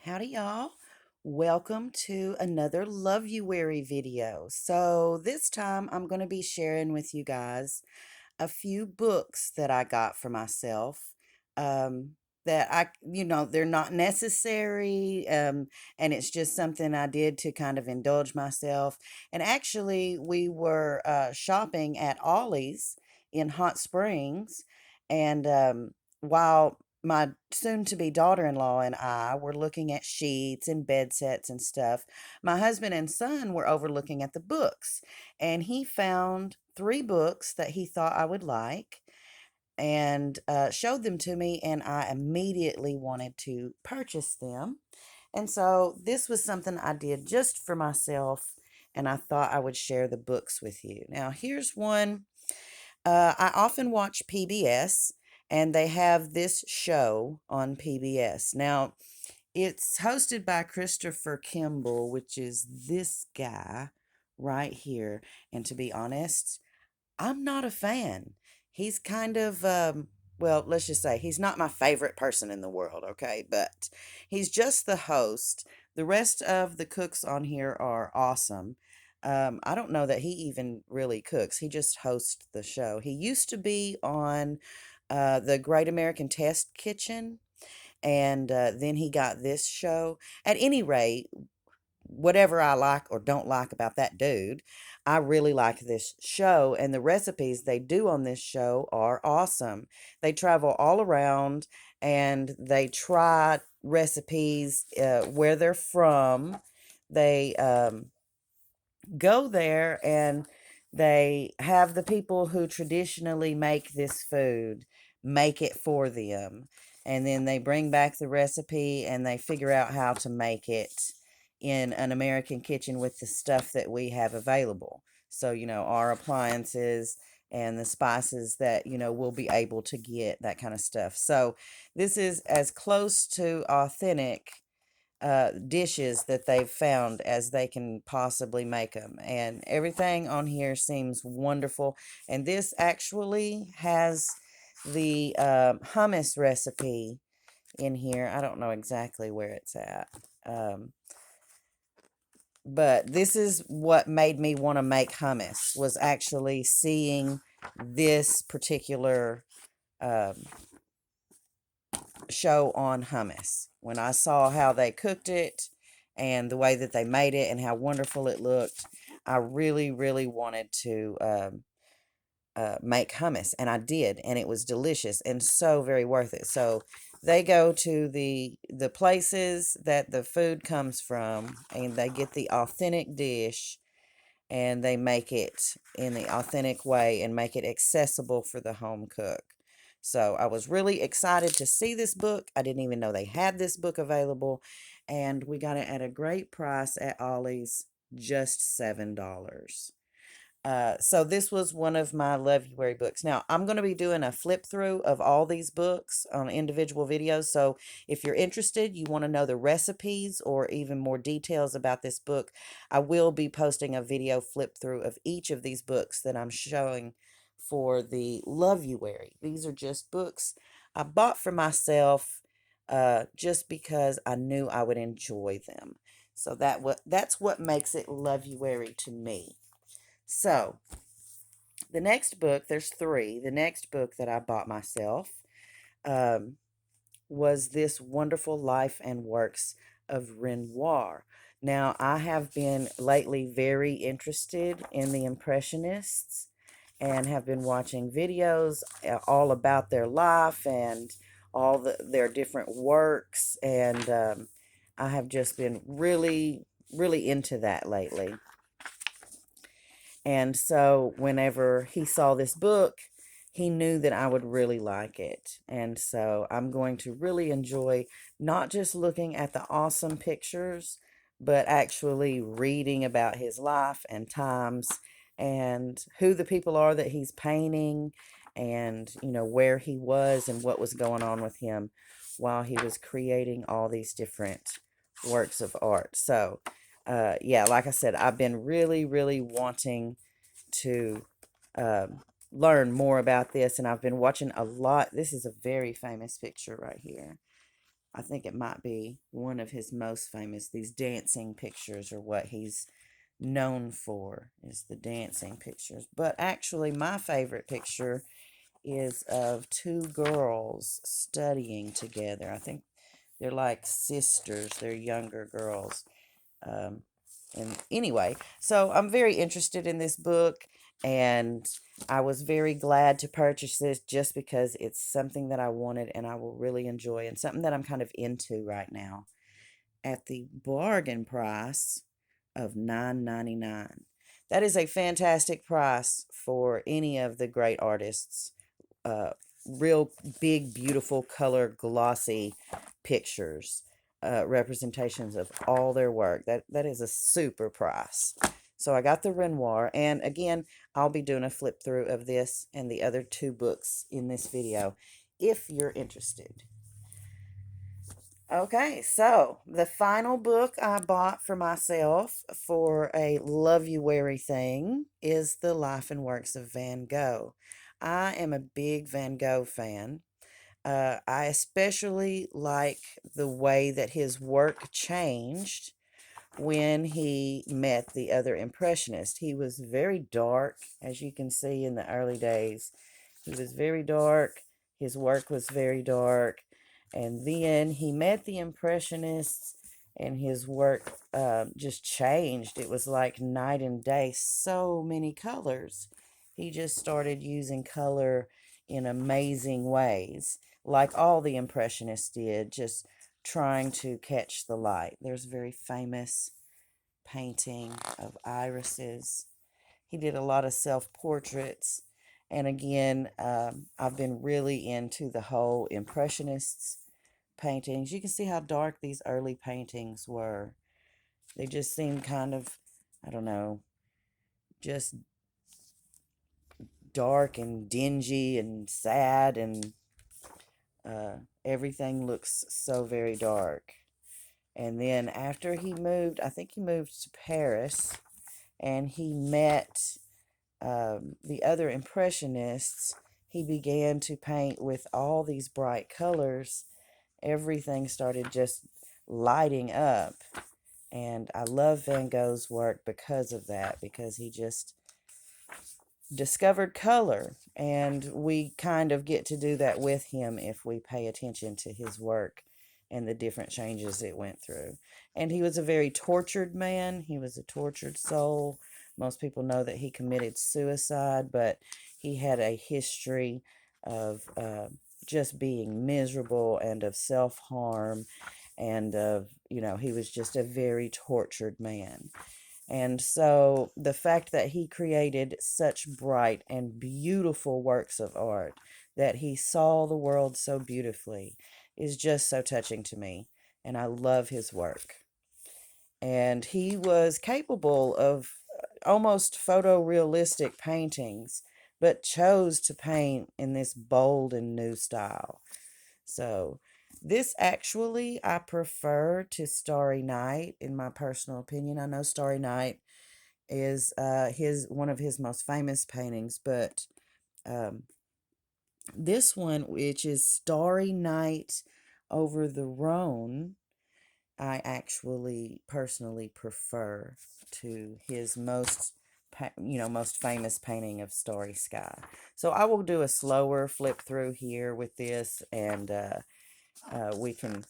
Howdy, y'all. Welcome to another Loveuary video. So, this time I'm going to be sharing with you guys a few books that I got for myself. Um, that they're not necessary, and it's just something I did to kind of indulge myself. And actually, we were shopping at Ollie's in Hot Springs, and while my soon to be daughter in law and I were looking at sheets and bed sets and stuff, my husband and son were overlooking at the books, and he found three books that he thought I would like and showed them to me, and I immediately wanted to purchase them. And so this was something I did just for myself, and I thought I would share the books with you. Now, here's one. I often watch PBS, and they have this show on PBS. Now, it's hosted by Christopher Kimball, which is this guy right here. And to be honest, I'm not a fan. He's kind of, well, let's just say he's not my favorite person in the world, okay? But he's just the host. The rest of the cooks on here are awesome. I don't know that he even really cooks, he just hosts the show. He used to be on the Great American Test Kitchen, and then he got this show. At any rate, whatever I like or don't like about that dude, I really like this show, and the recipes they do on this show are awesome. They travel all around and they try recipes where they're from. They go there and they have the people who traditionally make this food make it for them. And then they bring back the recipe and they figure out how to make it in an American kitchen with the stuff that we have available. So, our appliances and the spices that, we'll be able to get, that kind of stuff. So, this is as close to authentic dishes that they've found as they can possibly make them. And everything on here seems wonderful. And this actually has the hummus recipe in here. I don't know exactly where it's at. Um, but this is what made me want to make hummus, was actually seeing this particular um, show on hummus. When I saw how they cooked it and the way that they made it and how wonderful it looked, I really, really wanted to make hummus, and I did, and it was delicious and so very worth it. So they go to the places that the food comes from, and they get the authentic dish, and they make it in the authentic way and make it accessible for the home cook. So I was really excited to see this book. I didn't even know they had this book available, and we got it at a great price at Ollie's, just $7. So this was one of my Loveuary books. Now, I'm going to be doing a flip through of all these books on individual videos. So if you're interested, you want to know the recipes or even more details about this book, I will be posting a video flip through of each of these books that I'm showing for the Loveuary. These are just books I bought for myself just because I knew I would enjoy them. So that's what makes it Loveuary to me. So, the next book, there's three. The next book that I bought myself um, was this wonderful life and works of Renoir. Now, I have been lately very interested in the Impressionists and have been watching videos all about their life and their different works. And I have just been really, really into that lately. And so whenever he saw this book, he knew that I would really like it. And so I'm going to really enjoy not just looking at the awesome pictures, but actually reading about his life and times and who the people are that he's painting, and, where he was and what was going on with him while he was creating all these different works of art. So, yeah, like I said, I've been really, really wanting to learn more about this, and I've been watching a lot. This is a very famous picture right here. I think it might be one of his most famous. These dancing pictures are what he's known for, is the dancing pictures. But actually, my favorite picture is of two girls studying together. I think they're like sisters, they're younger girls. Um, and anyway, so I'm very interested in this book, and I was very glad to purchase this just because it's something that I wanted and I will really enjoy, and something that I'm kind of into right now at the bargain price of $9.99. That is a fantastic price for any of the great artists. Uh, Real big, beautiful, color, glossy pictures, representations of all their work. That is a super price. So I got the Renoir, and again, I'll be doing a flip through of this and the other two books in this video if you're interested. Okay, so the final book I bought for myself for a Loveuary thing is The Life and Works of Van Gogh. I am a big Van Gogh fan. I especially like the way that his work changed when he met the other impressionist. He was very dark, as you can see in the early days. He was very dark. His work was very dark. And then he met the impressionists, and his work just changed. It was like night and day. So many colors. He just started using color in amazing ways, like all the impressionists did, just trying to catch the light. There's a very famous painting of irises. He did a lot of self portraits. And again, I've been really into the whole Impressionists paintings. You can see how dark these early paintings were. They just seemed kind of, I don't know, just dark and dingy and sad, and everything looks so very dark. And then after he moved, I think he moved to Paris, and he met the other Impressionists. He began to paint with all these bright colors. Everything started just lighting up. And I love Van Gogh's work because of that, because he just discovered color. And we kind of get to do that with him if we pay attention to his work and the different changes it went through. And he was a very tortured man. He was a tortured soul. Most people know that he committed suicide, but he had a history of just being miserable and of self harm, and of, he was just a very tortured man. And so the fact that he created such bright and beautiful works of art, that he saw the world so beautifully, is just so touching to me. And I love his work. And he was capable of almost photorealistic paintings, but chose to paint in this bold and new style. So this actually I prefer to Starry Night, in my personal opinion. I know Starry Night is his one of his most famous paintings, but um, this one, which is Starry Night over the Rhone, I actually personally prefer to his most famous painting of Starry Sky. So I will do a slower flip through here with this, and we can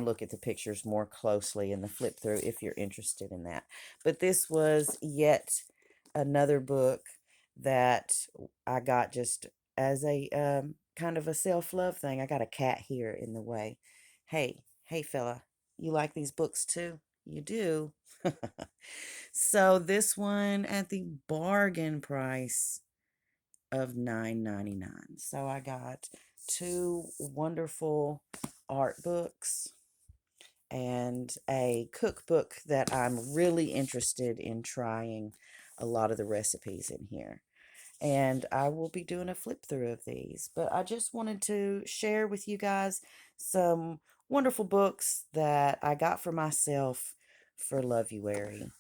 look at the pictures more closely in the flip through if you're interested in that. But this was yet another book that I got just as a kind of a self-love thing. I got a cat here in the way. Hey fella, you like these books too? You do. So this one at the bargain price of $9.99. So I got two wonderful art books and a cookbook that I'm really interested in trying a lot of the recipes in here. And I will be doing a flip through of these. But I just wanted to share with you guys some wonderful books that I got for myself for Loveuary.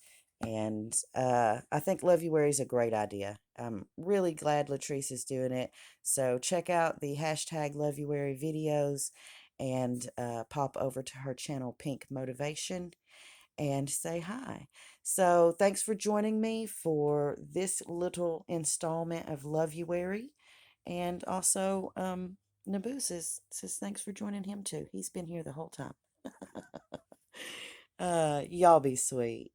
And I think Loveuary is a great idea. I'm really glad Latrice is doing it. So check out the hashtag Loveuary videos, and pop over to her channel, Pink Motivation, and say hi. So, thanks for joining me for this little installment of Loveuary. And also, Naboo says thanks for joining him too. He's been here the whole time. Y'all be sweet.